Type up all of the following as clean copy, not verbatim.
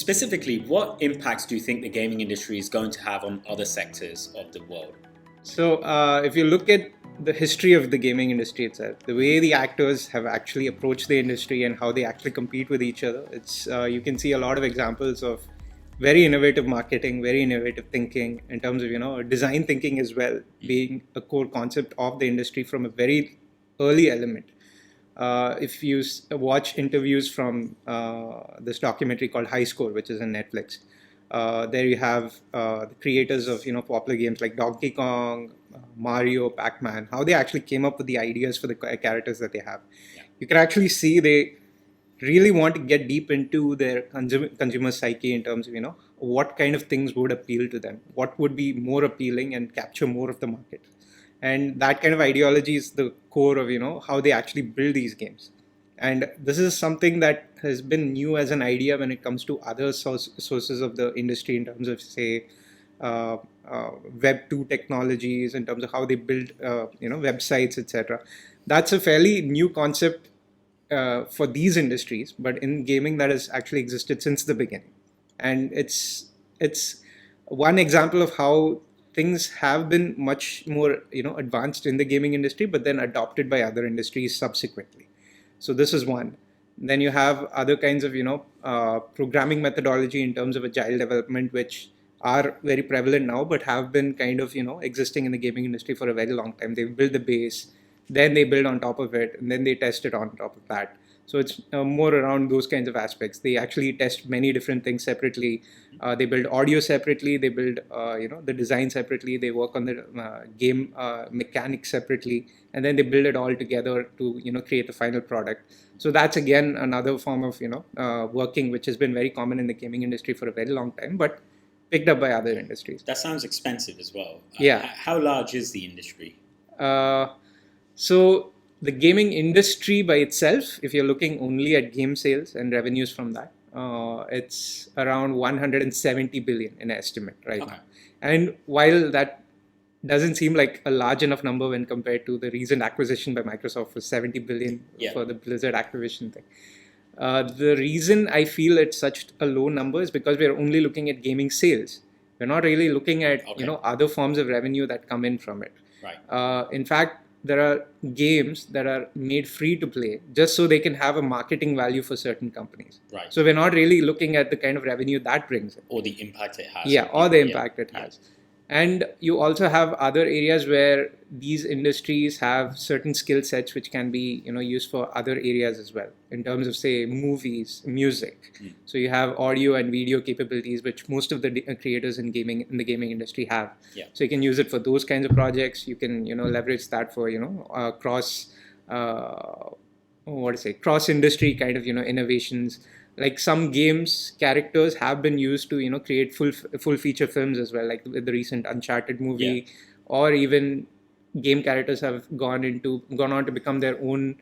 Specifically, what impacts do you think the gaming industry is going to have on other sectors of the world? So, if you look at the history of the gaming industry itself, the way the actors have actually approached the industry and how they actually compete with each other, it's you can see a lot of examples of very innovative marketing, very innovative thinking in terms of design thinking as well, being a core concept of the industry from a very early element. If you watch interviews from this documentary called High Score, which is on Netflix, there you have the creators of popular games like Donkey Kong, Mario, Pac-Man, how they actually came up with the ideas for the characters that they have. Yeah. You can actually see they really want to get deep into their consumer psyche in terms of what kind of things would appeal to them, what would be more appealing and capture more of the market. And that kind of ideology is the core of how they actually build these games. And this is something that has been new as an idea when it comes to other sources of the industry in terms of, say, Web 2 technologies, in terms of how they build websites, etc. That's a fairly new concept for these industries, but in gaming that has actually existed since the beginning. And it's one example of how things have been much more advanced in the gaming industry, but then adopted by other industries subsequently. So this is one. Then you have other kinds of programming methodology in terms of agile development, which are very prevalent now, but have been kind of existing in the gaming industry for a very long time. They build the base, then they build on top of it, and then they test it on top of that. So it's more around those kinds of aspects. They actually test many different things separately. They build audio separately. They build the design separately. They work on the game mechanics separately, and then they build it all together to create the final product. So that's again another form of working, which has been very common in the gaming industry for a very long time, but picked up by other industries. That sounds expensive as well. Yeah. How large is the industry? So the gaming industry by itself, if you're looking only at game sales and revenues from that, it's around 170 billion in estimate right now. And while that doesn't seem like a large enough number when compared to the recent acquisition by Microsoft for 70 billion for the Blizzard acquisition thing. The reason I feel it's such a low number is because we're only looking at gaming sales. We're not really looking at other forms of revenue that come in from it. Right. In fact, there are games that are made free to play just so they can have a marketing value for certain companies. Right. So we're not really looking at the kind of revenue that brings in. Or the impact it has. Yeah, or the impact it has. And you also have other areas where these industries have certain skill sets which can be used for other areas as well, in terms of, say, movies, music. So you have audio and video capabilities, which most of the creators in the gaming industry have. Yeah. So you can use it for those kinds of projects. You can leverage that for cross industry kind of innovations. Like some games, characters have been used to create full feature films as well, like with the recent Uncharted movie, or even game characters have gone on to become their own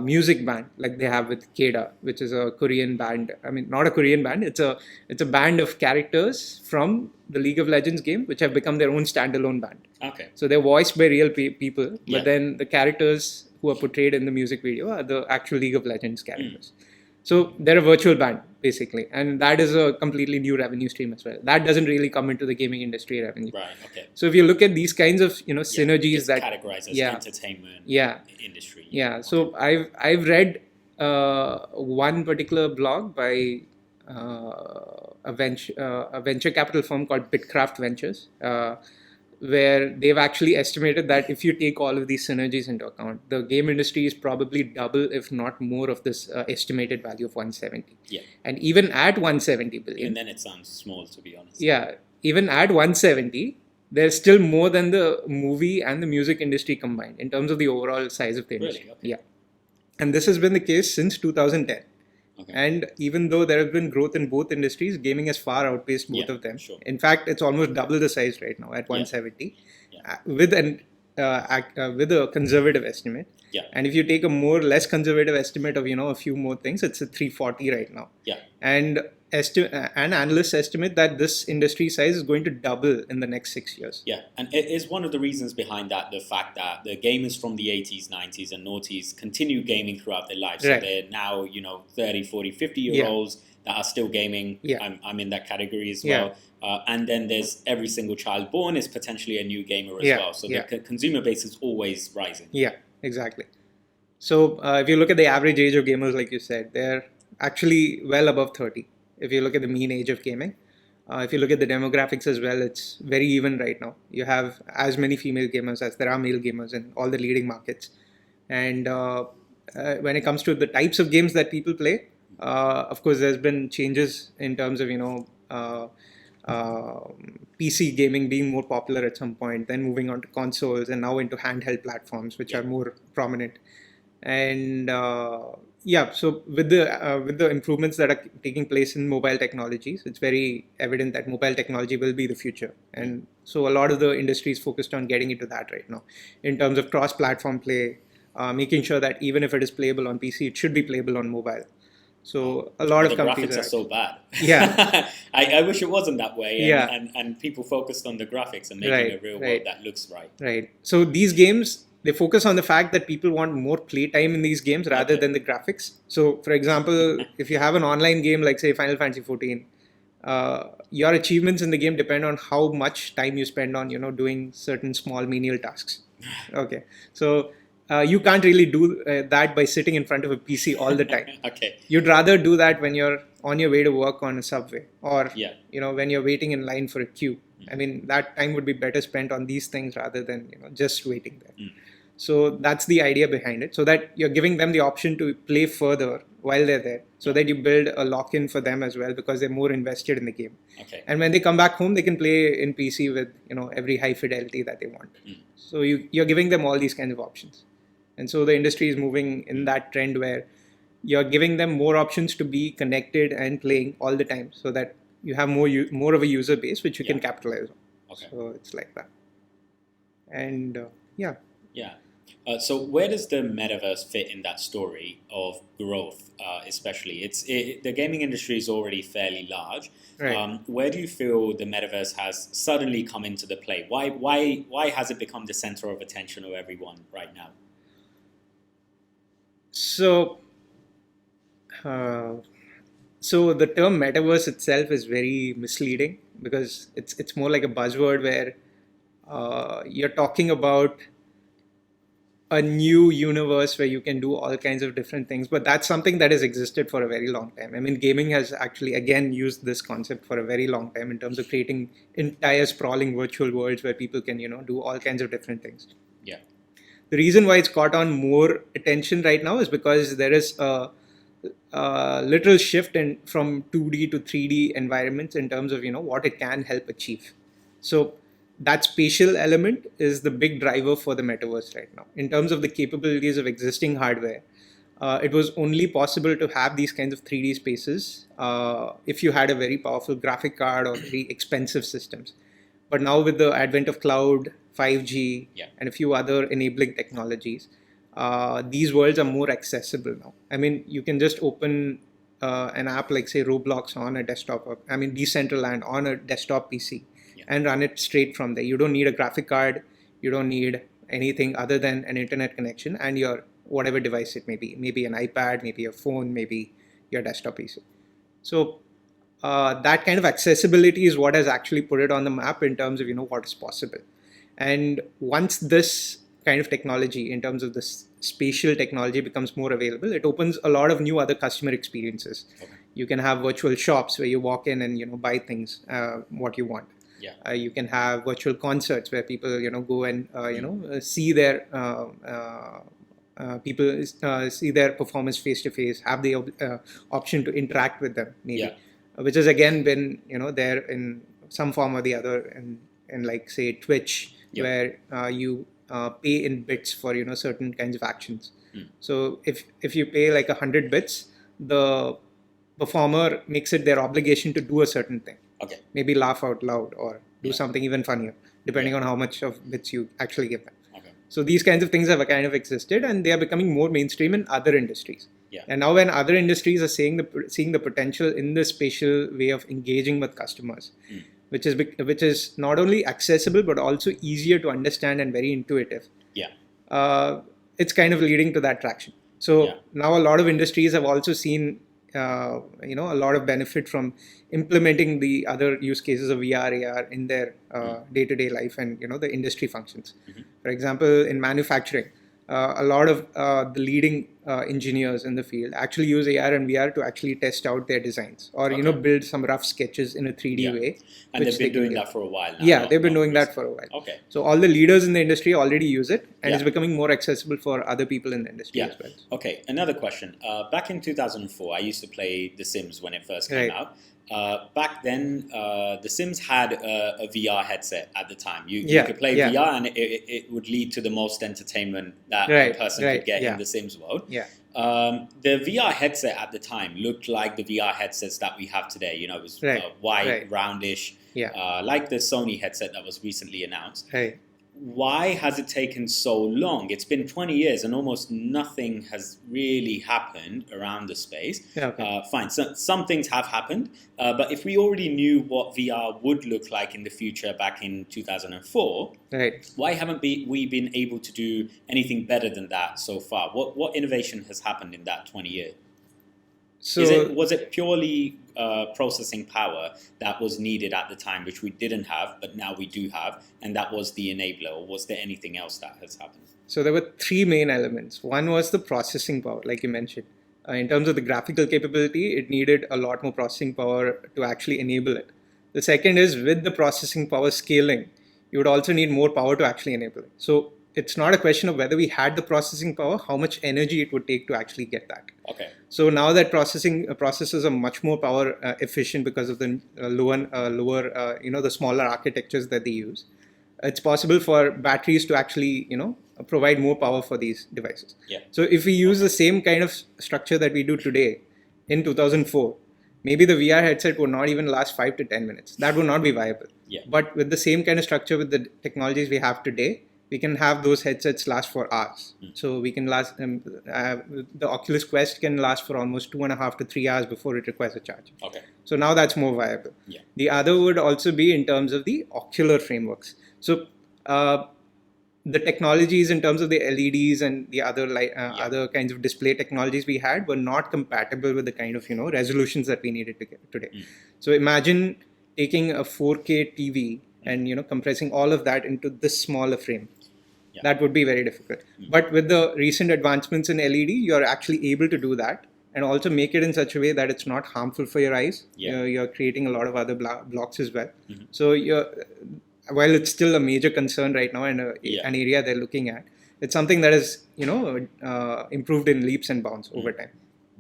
music band, like they have with Keda, which is a Korean band. I mean, not a Korean band. It's a band of characters from the League of Legends game, which have become their own standalone band. Okay. So they're voiced by real people, but then the characters who are portrayed in the music video are the actual League of Legends characters. So they're a virtual band, basically. And that is a completely new revenue stream as well. That doesn't really come into the gaming industry revenue. Right, okay. So if you look at these kinds of, synergies it's that... categorized as entertainment industry. Yeah, so I've read one particular blog by a venture capital firm called Bitcraft Ventures, where they've actually estimated that if you take all of these synergies into account, the game industry is probably double, if not more, of this estimated value of 170. Yeah. And even at 170 billion... And then it sounds small, to be honest. Yeah. Even at 170, there's still more than the movie and the music industry combined in terms of the overall size of the industry. Really? Okay. Yeah. And this has been the case since 2010. Okay. And even though there has been growth in both industries, gaming has far outpaced both of them. Sure. In fact, it's almost double the size right now at 170, with a conservative estimate. Yeah. And if you take a less conservative estimate of a few more things, it's a 340 right now. Yeah. And analysts estimate that this industry size is going to double in the next 6 years. Yeah, and it is one of the reasons behind that, the fact that the gamers from the 80s, 90s and noughties continue gaming throughout their lives. Right. So they're now, 30, 40, 50-year-olds that are still gaming. Yeah. I'm in that category as Yeah. well. And then there's every single child born is potentially a new gamer as Yeah. well. So Yeah. the consumer base is always rising. Yeah, exactly. So if you look at the average age of gamers, like you said, they're actually well above 30. If you look at the mean age of gaming, if you look at the demographics as well, it's very even right now. You have as many female gamers as there are male gamers in all the leading markets. And when it comes to the types of games that people play, of course, there's been changes in terms of, PC gaming being more popular at some point, then moving on to consoles and now into handheld platforms, which are more prominent. And so with the improvements that are taking place in mobile technologies, it's very evident that mobile technology will be the future. And so a lot of the industry is focused on getting into that right now, in terms of cross-platform play, making sure that even if it is playable on PC, it should be playable on mobile. So a lot of companies graphics are so bad. Yeah. I wish it wasn't that way. And, Yeah. and people focused on the graphics and making a real world that looks right. Right. So these games, they focus on the fact that people want more playtime in these games rather than the graphics. So, for example, if you have an online game like, say, Final Fantasy 14, your achievements in the game depend on how much time you spend on, doing certain small menial tasks. Okay. So you can't really do that by sitting in front of a PC all the time. Okay. You'd rather do that when you're on your way to work on a subway, or when you're waiting in line for a queue. I mean, that time would be better spent on these things rather than just waiting there. So that's the idea behind it, so that you're giving them the option to play further while they're there, so that you build a lock-in for them as well, because they're more invested in the game. Okay. And when they come back home, they can play in PC with every high fidelity that they want. So you're giving them all these kinds of options. And so the industry is moving in that trend where you're giving them more options to be connected and playing all the time, so that you have more of a user base which you can capitalize on. Okay. So it's like that. And Yeah. So where does the metaverse fit in that story of growth, especially? The gaming industry is already fairly large. Right. Where do you feel the metaverse has suddenly come into the play? Why has it become the center of attention of everyone right now? So the term metaverse itself is very misleading, because it's more like a buzzword where you're talking about a new universe where you can do all kinds of different things. But that's something that has existed for a very long time. I mean, gaming has actually, again, used this concept for a very long time in terms of creating entire sprawling virtual worlds where people can, do all kinds of different things. Yeah. The reason why it's caught on more attention right now is because there is a literal shift from 2D to 3D environments in terms of, what it can help achieve. So that spatial element is the big driver for the metaverse right now. In terms of the capabilities of existing hardware, it was only possible to have these kinds of 3D spaces if you had a very powerful graphic card or very expensive systems. But now with the advent of cloud, 5G, and a few other enabling technologies, these worlds are more accessible now. I mean, you can just open an app like, say, Roblox on a desktop, Decentraland on a desktop PC, and run it straight from there. You don't need a graphic card. You don't need anything other than an internet connection and your whatever device it may be. Maybe an iPad, maybe a phone, maybe your desktop PC. So that kind of accessibility is what has actually put it on the map in terms of, what is possible. And once this kind of technology, in terms of this spatial technology, becomes more available, it opens a lot of new other customer experiences. Okay. You can have virtual shops where you walk in and, buy things, what you want. Yeah. You can have virtual concerts where people, go and, see their see their performance face to face, have the option to interact with them, maybe, which has again been, there in some form or the other, in like, say, Twitch, where you pay in bits for, certain kinds of actions. So if you pay like 100 bits, the performer makes it their obligation to do a certain thing. Okay. Maybe laugh out loud or do something even funnier, depending on how much of bits you actually give them. Okay. So these kinds of things have kind of existed, and they are becoming more mainstream in other industries. Yeah. And now when other industries are seeing the potential in the spatial way of engaging with customers, which is not only accessible but also easier to understand and very intuitive. Yeah. It's kind of leading to that traction. So now a lot of industries have also seen a lot of benefit from implementing the other use cases of VR, AR in their day-to-day life and the industry functions. For example, in manufacturing, a lot of the leading engineers in the field actually use AR and VR to actually test out their designs or build some rough sketches in a 3D way. And they've been doing that for a while now. Yeah, they've been doing that for a while. Okay. So all the leaders in the industry already use it, and it's becoming more accessible for other people in the industry as well. Okay, another question. Back in 2004, I used to play The Sims when it first came out. Back then, The Sims had a VR headset at the time. You could play VR and it would lead to the most entertainment that a person could get in The Sims world. The VR headset at the time looked like the VR headsets that we have today. It was white, roundish, like the Sony headset that was recently announced. Why has it taken so long? It's been 20 years and almost nothing has really happened around the space. Fine, so some things have happened, but if we already knew what VR would look like in the future back in 2004, why haven't we been able to do anything better than that so far? What innovation has happened in that 20 years? So was it purely processing power that was needed at the time, which we didn't have, but now we do have, and that was the enabler, or was there anything else that has happened? So there were three main elements. One was the processing power, like you mentioned. In terms of the graphical capability, it needed a lot more processing power to actually enable it. The second is with the processing power scaling, you would also need more power to actually enable it. So it's not a question of whether we had the processing power, how much energy it would take to actually get that. So now that processors are much more power efficient because of the lower, the smaller architectures that they use, it's possible for batteries to actually, provide more power for these devices. So if we use the same kind of structure that we do today in 2004, maybe the VR headset would not even last 5 to 10 minutes. That would not be viable. But with the same kind of structure with the technologies we have today, we can have those headsets last for hours. So we can last, the Oculus Quest can last for almost 2.5 to 3 hours before it requires a charge. So now that's more viable. The other would also be in terms of the ocular frameworks. So the technologies in terms of the LEDs and the other other kinds of display technologies we had were not compatible with the kind of resolutions that we needed to get today. So imagine taking a 4K TV and compressing all of that into this smaller frame. That would be very difficult. But with the recent advancements in LED, you're actually able to do that and also make it in such a way that it's not harmful for your eyes. You're creating a lot of other blocks as well. So while it's still a major concern right now and an area they're looking at, it's something that is improved in leaps and bounds over time.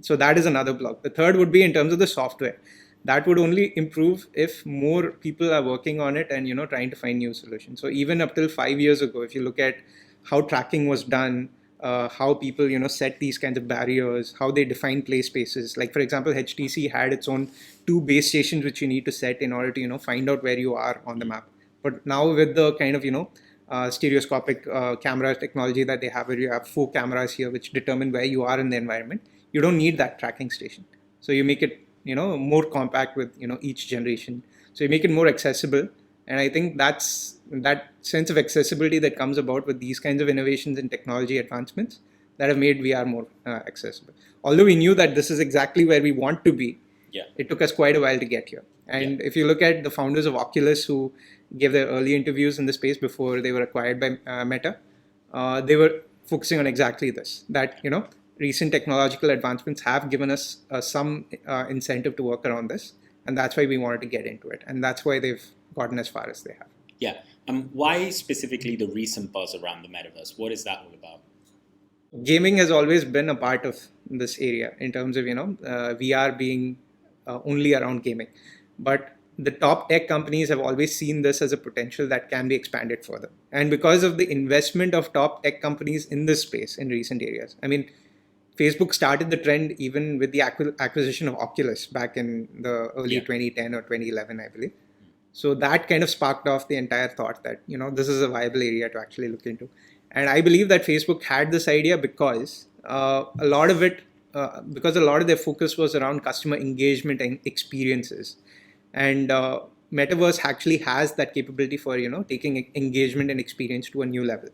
So that is another block. The third would be in terms of the software. That would only improve if more people are working on it and trying to find new solutions. So even up till 5 years ago, if you look at how tracking was done, how people set these kinds of barriers, how they define play spaces. Like for example, HTC had its own 2 base stations which you need to set in order to find out where you are on the map. But now with the kind of stereoscopic camera technology that they have, where you have 4 cameras here which determine where you are in the environment, you don't need that tracking station. So you make it more compact with each generation. So you make it more accessible, and I think that's that sense of accessibility that comes about with these kinds of innovations and technology advancements that have made VR more accessible. Although we knew that this is exactly where we want to be, it took us quite a while to get here. And if you look at the founders of Oculus who gave their early interviews in the space before they were acquired by Meta, they were focusing on exactly this, that recent technological advancements have given us some incentive to work around this, and that's why we wanted to get into it, and that's why they've gotten as far as they have. Why specifically the recent buzz around the metaverse? What is that all about? Gaming has always been a part of this area in terms of VR being only around gaming, but the top tech companies have always seen this as a potential that can be expanded further. And because of the investment of top tech companies in this space in recent areas, I mean, Facebook started the trend even with the acquisition of Oculus back in the early 2010 or 2011, I believe. So that kind of sparked off the entire thought that, this is a viable area to actually look into. And I believe that Facebook had this idea because a lot of their focus was around customer engagement and experiences. And Metaverse actually has that capability for, taking engagement and experience to a new level.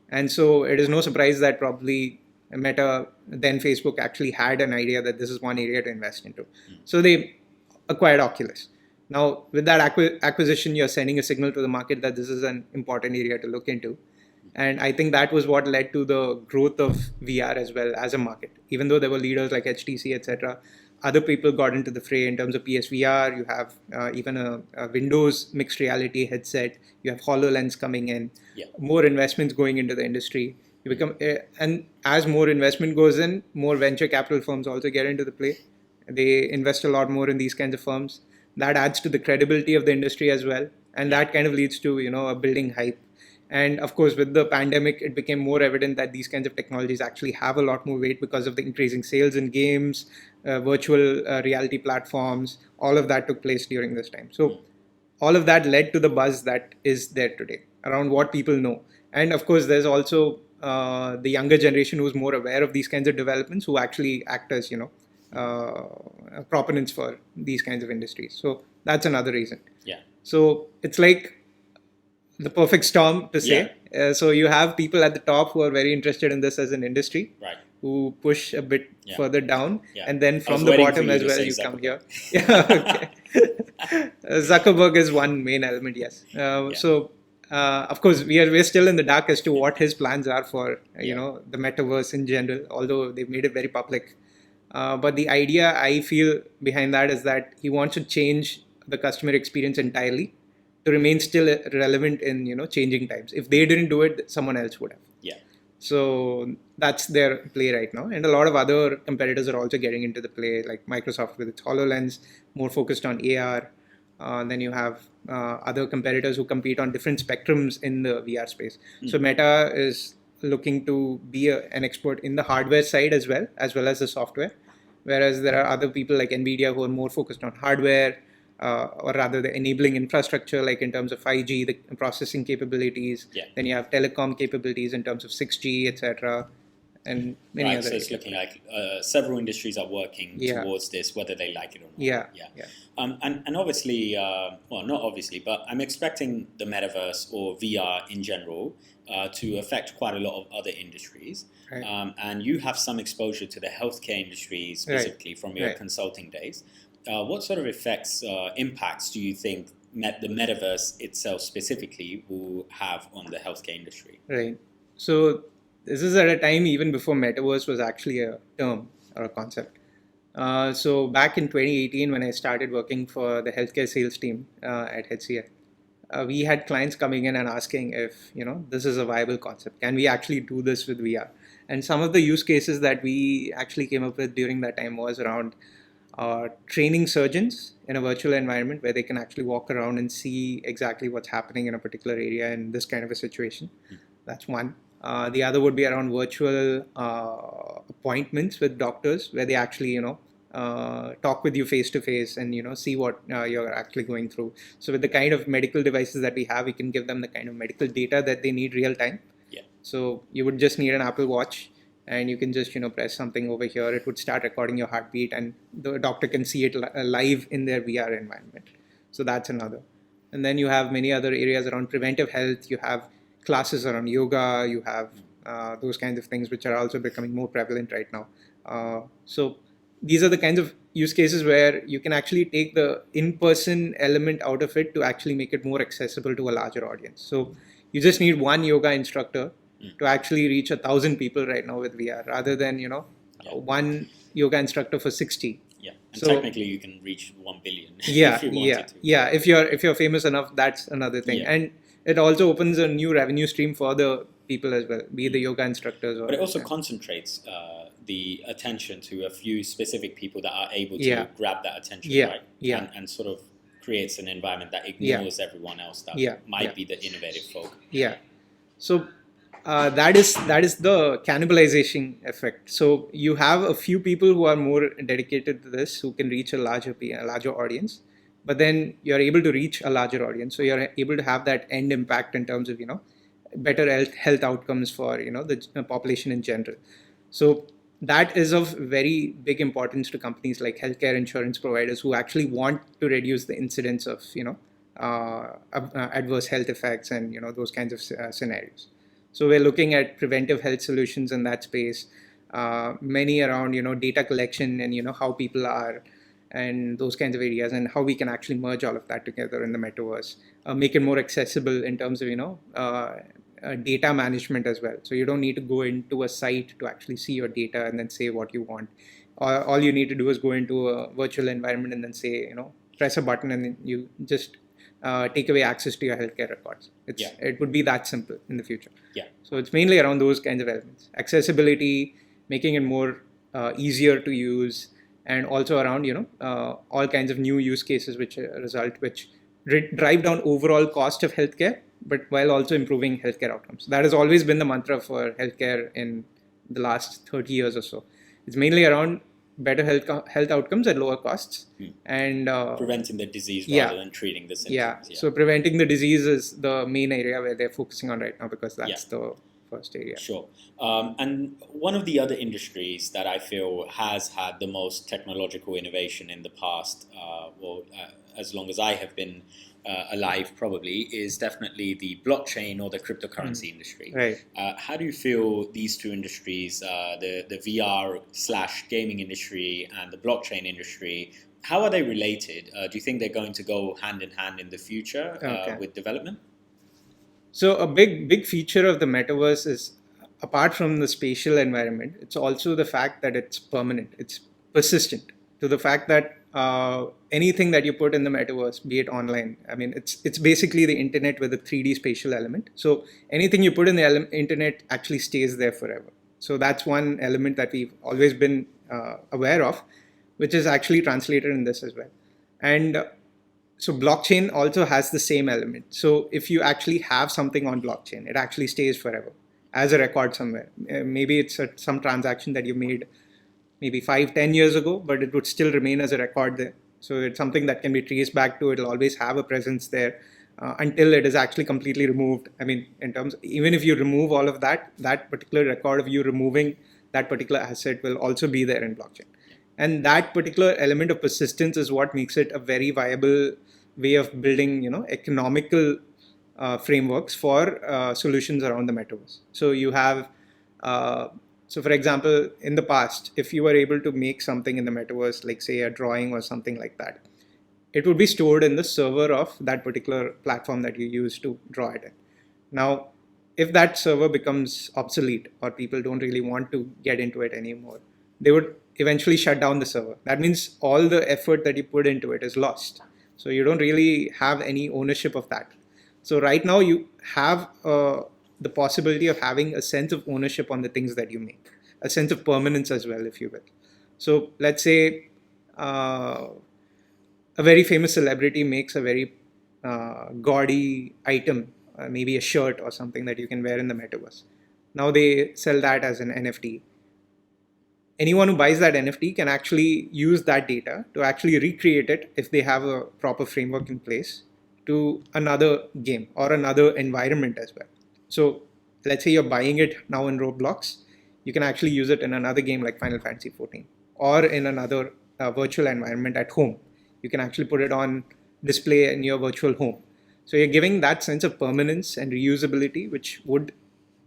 And so it is no surprise that probably Meta, then Facebook, actually had an idea that this is one area to invest into. So they acquired Oculus. Now, with that acquisition, you're sending a signal to the market that this is an important area to look into. And I think that was what led to the growth of VR as well as a market. Even though there were leaders like HTC, etc., other people got into the fray in terms of PSVR. You have even a Windows mixed reality headset. You have HoloLens coming in. Yeah. More investments going into the industry. You become, and as more investment goes in, more venture capital firms also get into the play. They invest a lot more in these kinds of firms. That adds to the credibility of the industry as well, and that kind of leads to a building hype. And of course, with the pandemic, it became more evident that these kinds of technologies actually have a lot more weight because of the increasing sales in games, virtual reality platforms. All of that took place during this time. So all of that led to the buzz that is there today around what people know. And of course, there's also the younger generation who's more aware of these kinds of developments, who actually act as proponents for these kinds of industries. So that's another reason. Yeah. So it's like the perfect storm to say. Yeah. So you have people at the top who are very interested in this as an industry, right, who push a bit further down, and then from the bottom as well, you come here. Yeah, okay. Zuckerberg is one main element, yes. So of course, we're still in the dark as to what his plans are for the metaverse in general, although they've made it very public. But the idea I feel behind that is that he wants to change the customer experience entirely to remain still relevant in changing times. If they didn't do it, someone else would have. Yeah. So that's their play right now, and a lot of other competitors are also getting into the play, like Microsoft with its HoloLens, more focused on AR. Then you have other competitors who compete on different spectrums in the VR space. So Meta is looking to be an expert in the hardware side as well as the software, whereas there are other people like NVIDIA who are more focused on hardware, or rather the enabling infrastructure, like in terms of 5G, the processing capabilities. Yeah. Then you have telecom capabilities in terms of 6G, etc. and many other. So it's looking like several industries are working towards this, whether they like it or not. Yeah. And obviously, well, not obviously, but I'm expecting the metaverse or VR in general to affect quite a lot of other industries. Right. And you have some exposure to the healthcare industry specifically from your consulting days. What sort of impacts do you think the metaverse itself specifically will have on the healthcare industry? Right. So this is at a time even before metaverse was actually a term or a concept. So back in 2018, when I started working for the healthcare sales team at HCL, we had clients coming in and asking if this is a viable concept. Can we actually do this with VR? And some of the use cases that we actually came up with during that time was around training surgeons in a virtual environment where they can actually walk around and see exactly what's happening in a particular area in this kind of a situation. That's one. The other would be around virtual appointments with doctors where they actually, talk with you face to face and, see what you're actually going through. So with the kind of medical devices that we have, we can give them the kind of medical data that they need real time. Yeah. So you would just need an Apple Watch, and you can just press something over here. It would start recording your heartbeat, and the doctor can see it live in their VR environment. So that's another. And then you have many other areas around preventive health. You have classes around yoga. You have those kinds of things which are also becoming more prevalent right now. So these are the kinds of use cases where you can actually take the in-person element out of it to actually make it more accessible to a larger audience. So you just need one yoga instructor to actually reach 1,000 people right now with VR, rather than one yoga instructor for 60. Yeah, and so, technically you can reach 1 billion if you wanted to. Yeah, if you're famous enough, that's another thing. Yeah. And it also opens a new revenue stream for the people as well, be the yoga instructors. But it also concentrates the attention to a few specific people that are able to grab that attention, right? Yeah. And sort of creates an environment that ignores everyone else that might be the innovative folk. Yeah. So that is the cannibalization effect. So you have a few people who are more dedicated to this, who can reach a larger audience, but then you're able to reach a larger audience. So you're able to have that end impact in terms of better health outcomes for the population in general. So that is of very big importance to companies like healthcare insurance providers who actually want to reduce the incidence of adverse health effects and those kinds of scenarios. So we're looking at preventive health solutions in that space. many around, data collection and, how people are and those kinds of areas, and how we can actually merge all of that together in the metaverse, make it more accessible in terms of, data management as well. So you don't need to go into a site to actually see your data and then say what you want. All you need to do is go into a virtual environment and then say, press a button, and then you just take away access to your healthcare records. It would be that simple in the future. So it's mainly around those kinds of elements: accessibility, making it more easier to use, and also around all kinds of new use cases which drive down overall cost of healthcare, but while also improving healthcare outcomes. That has always been the mantra for healthcare in the last 30 years or so. It's mainly around better health outcomes at lower costs, and preventing the disease rather than treating the symptoms. So preventing the disease is the main area where they're focusing on right now, because that's the first area. Sure. And one of the other industries that I feel has had the most technological innovation in the past, as long as I have been alive, probably, is definitely the blockchain or the cryptocurrency industry. Right. How do you feel these two industries, the VR/gaming industry and the blockchain industry, how are they related? Do you think they're going to go hand in hand in the future with development? So a big feature of the metaverse is, apart from the spatial environment, it's also the fact that it's permanent, it's persistent, to the fact that anything that you put in the metaverse, be it online, I mean, it's basically the internet with a 3D spatial element. So anything you put in the internet actually stays there forever. So that's one element that we've always been aware of, which is actually translated in this as well. And so blockchain also has the same element. So if you actually have something on blockchain, it actually stays forever as a record somewhere. Maybe it's some transaction that you made maybe 5-10 years ago, but it would still remain as a record there. So it's something that can be traced back to. It'll always have a presence there until it is actually completely removed. I mean, even if you remove all of that particular record of you removing that particular asset will also be there in blockchain. And that particular element of persistence is what makes it a very viable way of building, economical frameworks for solutions around the metaverse. So you have, so for example, in the past, if you were able to make something in the metaverse, like say a drawing or something like that, it would be stored in the server of that particular platform that you use to draw it in. Now, if that server becomes obsolete or people don't really want to get into it anymore, they would eventually shut down the server. That means all the effort that you put into it is lost. So you don't really have any ownership of that. So right now you have the possibility of having a sense of ownership on the things that you make, a sense of permanence as well, if you will. So let's say a very famous celebrity makes a very gaudy item, maybe a shirt or something that you can wear in the metaverse. Now they sell that as an NFT. Anyone who buys that NFT can actually use that data to actually recreate it, if they have a proper framework in place, to another game or another environment as well. So let's say you're buying it now in Roblox, you can actually use it in another game like Final Fantasy 14 or in another virtual environment at home. You can actually put it on display in your virtual home. So you're giving that sense of permanence and reusability, which would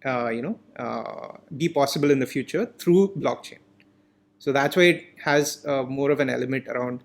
be possible in the future through blockchain. So that's why it has more of an element around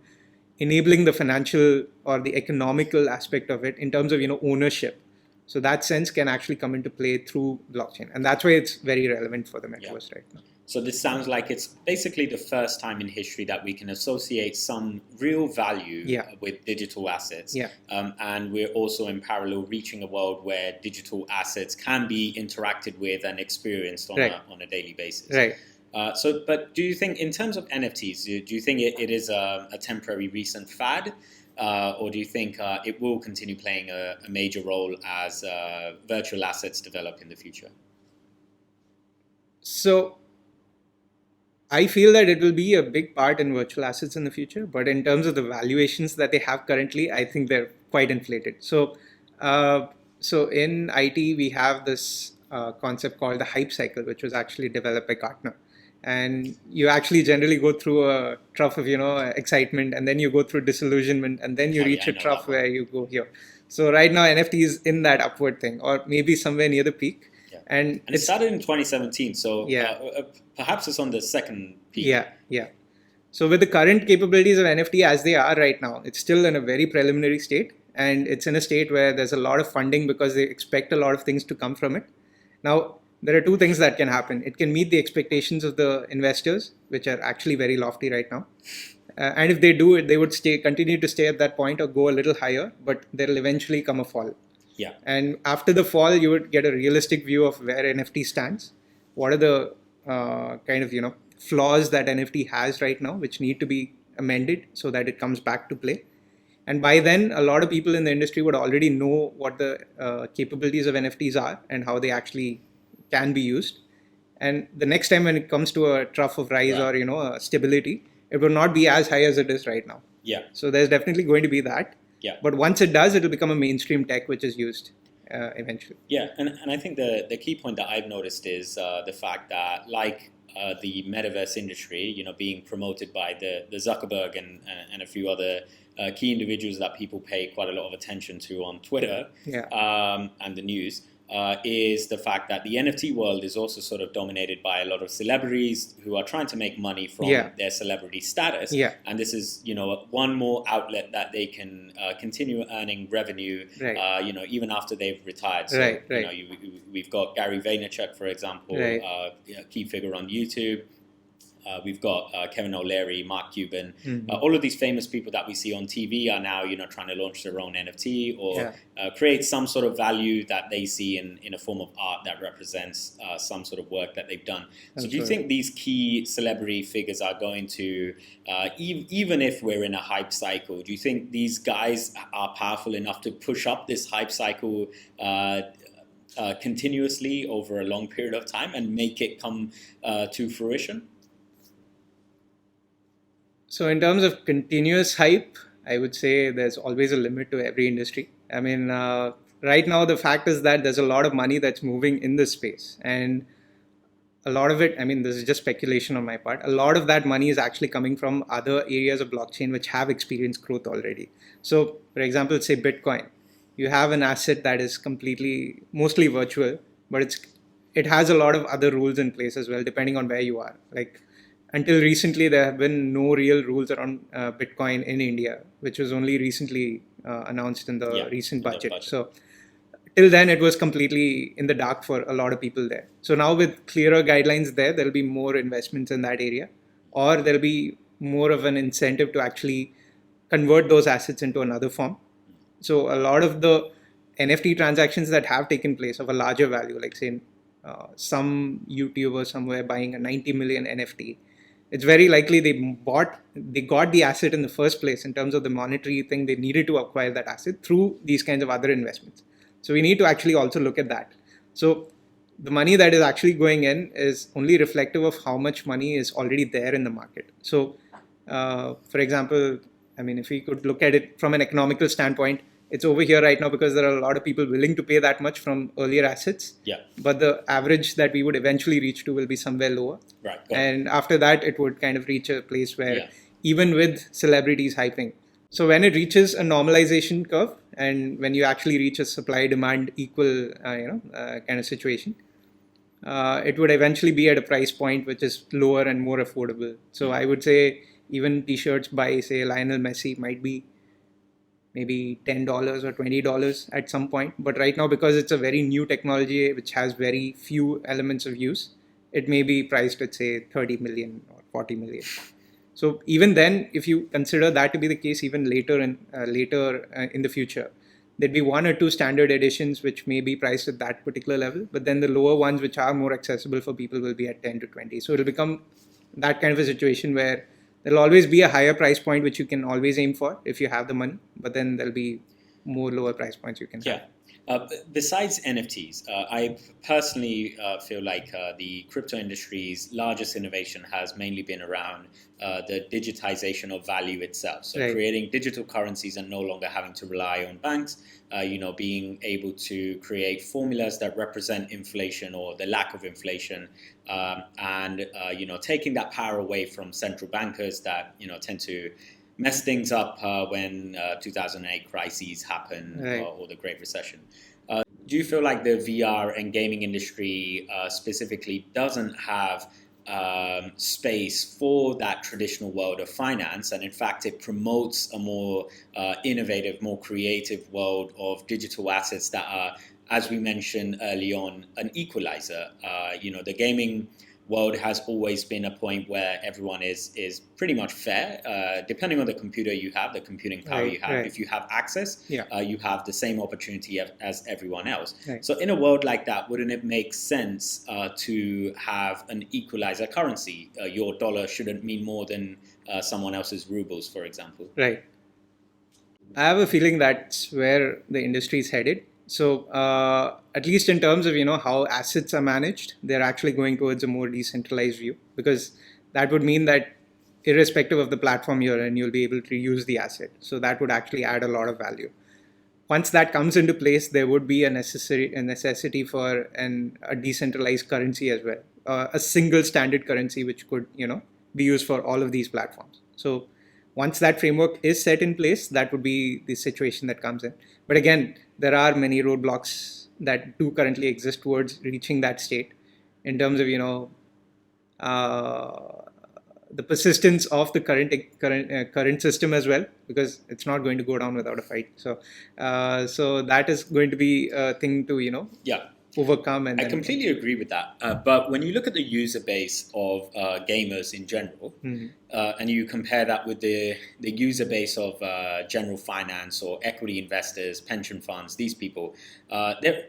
enabling the financial or the economical aspect of it in terms of ownership. So that sense can actually come into play through blockchain, and that's why it's very relevant for the metaverse right now. So this sounds like it's basically the first time in history that we can associate some real value with digital assets. And we're also in parallel reaching a world where digital assets can be interacted with and experienced on a daily basis. Right. But do you think, in terms of NFTs, do you think it is a temporary recent fad? Or do you think it will continue playing a major role as virtual assets develop in the future? So I feel that it will be a big part in virtual assets in the future, but in terms of the valuations that they have currently, I think they're quite inflated. So in IT, we have this concept called the hype cycle, which was actually developed by Gartner. And you actually generally go through a trough of, excitement, and then you go through disillusionment, and then you reach a trough where you go here. So right now, NFT is in that upward thing, or maybe somewhere near the peak. And it started in 2017, so perhaps it's on the second peak. Yeah. So with the current capabilities of NFT as they are right now, it's still in a very preliminary state, and it's in a state where there's a lot of funding because they expect a lot of things to come from it. Now, there are two things that can happen. It can meet the expectations of the investors, which are actually very lofty right now. And if they do it, they would continue to stay at that point or go a little higher, but there'll eventually come a fall. Yeah. And after the fall, you would get a realistic view of where NFT stands. What are the flaws that NFT has right now, which need to be amended so that it comes back to play. And by then, a lot of people in the industry would already know what the capabilities of NFTs are and how they actually can be used. And the next time when it comes to a trough of rise or a stability, it will not be as high as it is right now. Yeah. So there's definitely going to be that. Yeah. But once it does, it'll become a mainstream tech which is used eventually. Yeah, and I think the key point that I've noticed is the fact that the metaverse industry, being promoted by the Zuckerberg and a few other key individuals that people pay quite a lot of attention to on Twitter and the news, is the fact that the NFT world is also sort of dominated by a lot of celebrities who are trying to make money from their celebrity status. Yeah. And this is, one more outlet that they can continue earning revenue, even after they've retired. So, we've got Gary Vaynerchuk, for example, key figure on YouTube. We've got Kevin O'Leary, Mark Cuban. All of these famous people that we see on TV are now, trying to launch their own NFT or create some sort of value that they see in a form of art that represents some sort of work that they've done. So do you think these key celebrity figures are going to, even if we're in a hype cycle, do you think these guys are powerful enough to push up this hype cycle continuously over a long period of time and make it come to fruition? So in terms of continuous hype, I would say there's always a limit to every industry. I mean, right now the fact is that there's a lot of money that's moving in this space. And a lot of it, I mean, this is just speculation on my part, a lot of that money is actually coming from other areas of blockchain which have experienced growth already. So for example, say Bitcoin. You have an asset that is mostly virtual, but it has a lot of other rules in place as well, depending on where you are. Like, until recently, there have been no real rules around Bitcoin in India, which was only recently announced in the recent budget. So till then, it was completely in the dark for a lot of people there. So now with clearer guidelines there'll be more investments in that area, or there'll be more of an incentive to actually convert those assets into another form. So a lot of the NFT transactions that have taken place of a larger value, like say some YouTuber somewhere buying a 90 million NFT, it's very likely they got the asset in the first place in terms of the monetary thing they needed to acquire that asset through these kinds of other investments. So we need to actually also look at that. So the money that is actually going in is only reflective of how much money is already there in the market. So for example, I mean, if we could look at it from an economical standpoint, it's over here right now because there are a lot of people willing to pay that much from earlier assets. Yeah. But the average that we would eventually reach to will be somewhere lower. Right. And after that, it would kind of reach a place where even with celebrities hyping. So when it reaches a normalization curve and when you actually reach a supply-demand equal kind of situation, it would eventually be at a price point which is lower and more affordable. So I would say even t-shirts by, say, Lionel Messi might be maybe $10 or $20 at some point. But right now, because it's a very new technology which has very few elements of use, it may be priced at, say, 30 million or 40 million. So even then, if you consider that to be the case, even later in the future, there'd be one or two standard editions which may be priced at that particular level. But then the lower ones, which are more accessible for people, will be at 10 to 20. So it'll become that kind of a situation where there'll always be a higher price point which you can always aim for if you have the money, but then there'll be more lower price points you can have. Besides NFTs, I personally feel like the crypto industry's largest innovation has mainly been around the digitization of value itself. So creating digital currencies and no longer having to rely on banks, being able to create formulas that represent inflation or the lack of inflation, and taking that power away from central bankers that tend to mess things up when 2008 crises happen or the Great Recession. Do you feel like the VR and gaming industry specifically doesn't have space for that traditional world of finance, and in fact it promotes a more innovative, more creative world of digital assets that are, as we mentioned early on, an equalizer? The gaming world has always been a point where everyone is pretty much fair, depending on the computer you have, the computing power you have. If you have access, you have the same opportunity as everyone else. So in a world like that, wouldn't it make sense to have an equalizer currency? Your dollar shouldn't mean more than someone else's rubles, for example. Right. I have a feeling that's where the industry is headed. So at least in terms of how assets are managed, they're actually going towards a more decentralized view, because that would mean that irrespective of the platform you're in, you'll be able to use the asset. So that would actually add a lot of value. Once that comes into place, there would be a necessity for a decentralized currency as well, a single standard currency which could be used for all of these platforms. So once that framework is set in place, that would be the situation that comes in. But again, there are many roadblocks that do currently exist towards reaching that state, in terms of the persistence of the current system as well, because it's not going to go down without a fight. So that is going to be a thing to overcome. And I completely agree with that. But when you look at the user base of gamers in general, and you compare that with the user base of general finance or equity investors, pension funds, these people,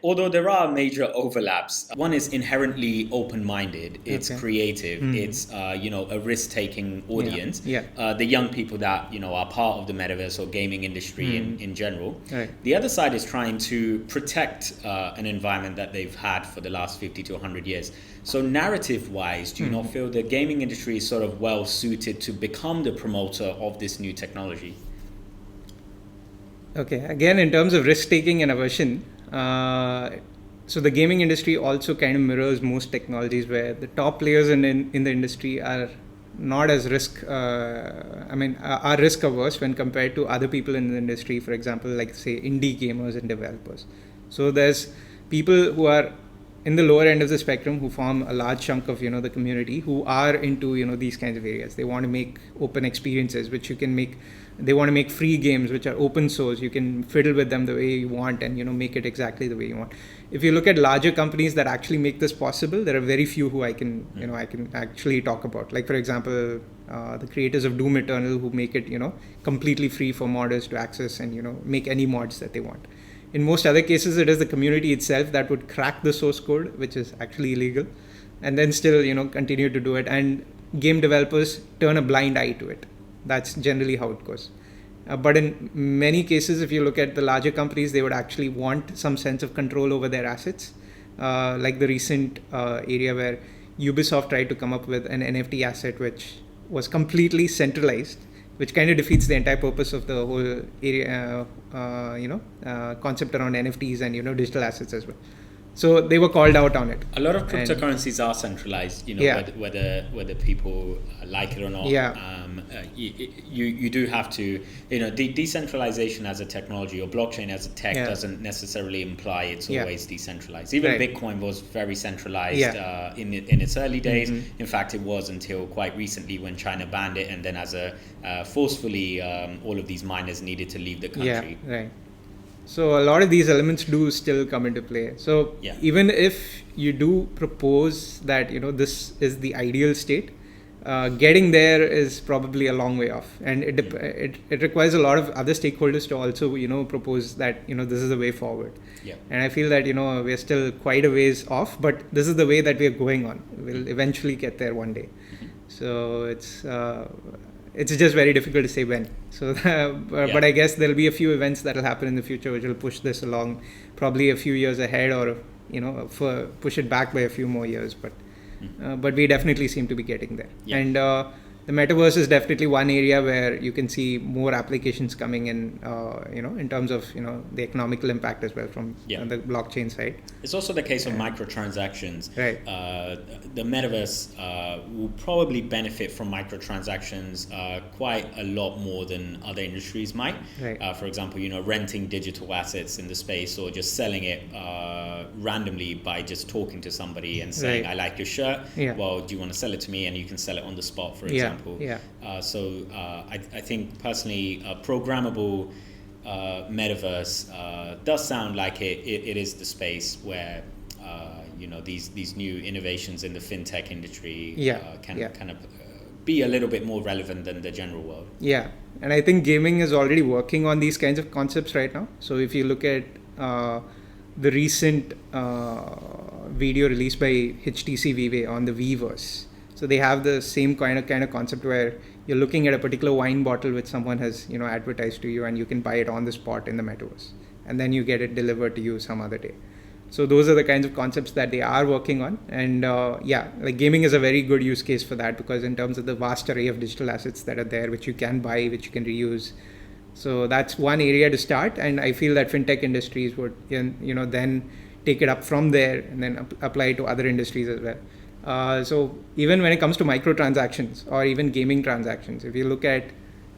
although there are major overlaps, one is inherently open-minded, it's creative, it's a risk-taking audience. The young people that are part of the metaverse or gaming industry in general. The other side is trying to protect an environment that they've had for the last 50 to 100 years. So narrative-wise, do you not feel the gaming industry is sort of well-suited to become the promoter of this new technology? Okay, again, in terms of risk-taking and aversion, so the gaming industry also kind of mirrors most technologies, where the top players in the industry are not as are risk averse when compared to other people in the industry, for example, like say indie gamers and developers. So there's people who are in the lower end of the spectrum who form a large chunk of the community, who are into these kinds of areas. They want to make open experiences which you can make. They want to make free games which are open source. You can fiddle with them the way you want and make it exactly the way you want. If you look at larger companies that actually make this possible, there are very few who I can actually talk about. Like for example, the creators of Doom Eternal, who make it completely free for modders to access and make any mods that they want. In most other cases, it is the community itself that would crack the source code, which is actually illegal, and then still continue to do it. And game developers turn a blind eye to it. That's generally how it goes. But in many cases, if you look at the larger companies, they would actually want some sense of control over their assets. Like the recent area where Ubisoft tried to come up with an NFT asset which was completely centralized, which kind of defeats the entire purpose of the whole area, concept around NFTs and digital assets as well. So they were called out on it. A lot of cryptocurrencies are centralized, whether people like it or not. You do have to, decentralization as a technology or blockchain as a tech doesn't necessarily imply it's always decentralized. Even Bitcoin was very centralized in its early days. In fact, it was until quite recently when China banned it, and then as forcefully all of these miners needed to leave the country. So a lot of these elements do still come into play. So even if you do propose that this is the ideal state, getting there is probably a long way off, and it requires a lot of other stakeholders to also propose that this is the way forward. And I feel that we're still quite a ways off, but this is the way that we're going on. We'll eventually get there one day. So it's just very difficult to say when. So, but I guess there'll be a few events that will happen in the future which will push this along, probably a few years ahead, or push it back by a few more years. But we definitely seem to be getting there. And the metaverse is definitely one area where you can see more applications coming in, in terms of, the economical impact as well from the blockchain side. It's also the case of microtransactions. Right. The metaverse will probably benefit from microtransactions quite a lot more than other industries might. Right. For example, renting digital assets in the space, or just selling it randomly by just talking to somebody and saying, I like your shirt. Well, do you want to sell it to me? And you can sell it on the spot, for example. So I think personally, programmable metaverse does sound like it is the space where these new innovations in the fintech industry can kind of be a little bit more relevant than the general world. Yeah, and I think gaming is already working on these kinds of concepts right now. So if you look at the recent video released by HTC Vive on the Weverse, so they have the same kind of concept where you're looking at a particular wine bottle which someone has advertised to you, and you can buy it on the spot in the metaverse, and then you get it delivered to you some other day. So those are the kinds of concepts that they are working on, and like gaming is a very good use case for that, because in terms of the vast array of digital assets that are there, which you can buy, which you can reuse. So that's one area to start, and I feel that fintech industries would then take it up from there and then apply it to other industries as well. So even when it comes to microtransactions or even gaming transactions, if you look at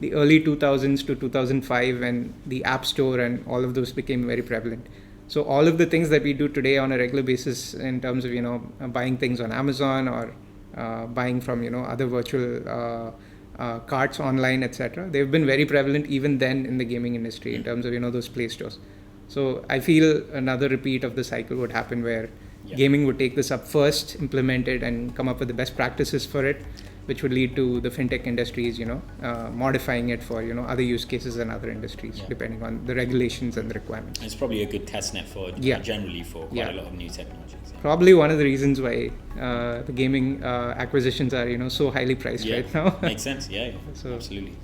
the early 2000s to 2005, when the App Store and all of those became very prevalent. So all of the things that we do today on a regular basis in terms of, buying things on Amazon or buying from, other virtual carts online, etc., they've been very prevalent even then in the gaming industry in terms of, those Play Stores. So I feel another repeat of the cycle would happen where gaming would take this up first, implement it, and come up with the best practices for it, which would lead to the fintech industries, modifying it for, other use cases and other industries, depending on the regulations and the requirements. And it's probably a good test net for generally for quite a lot of new technologies. Probably one of the reasons why the gaming acquisitions are, so highly priced right now. Makes sense. So, absolutely.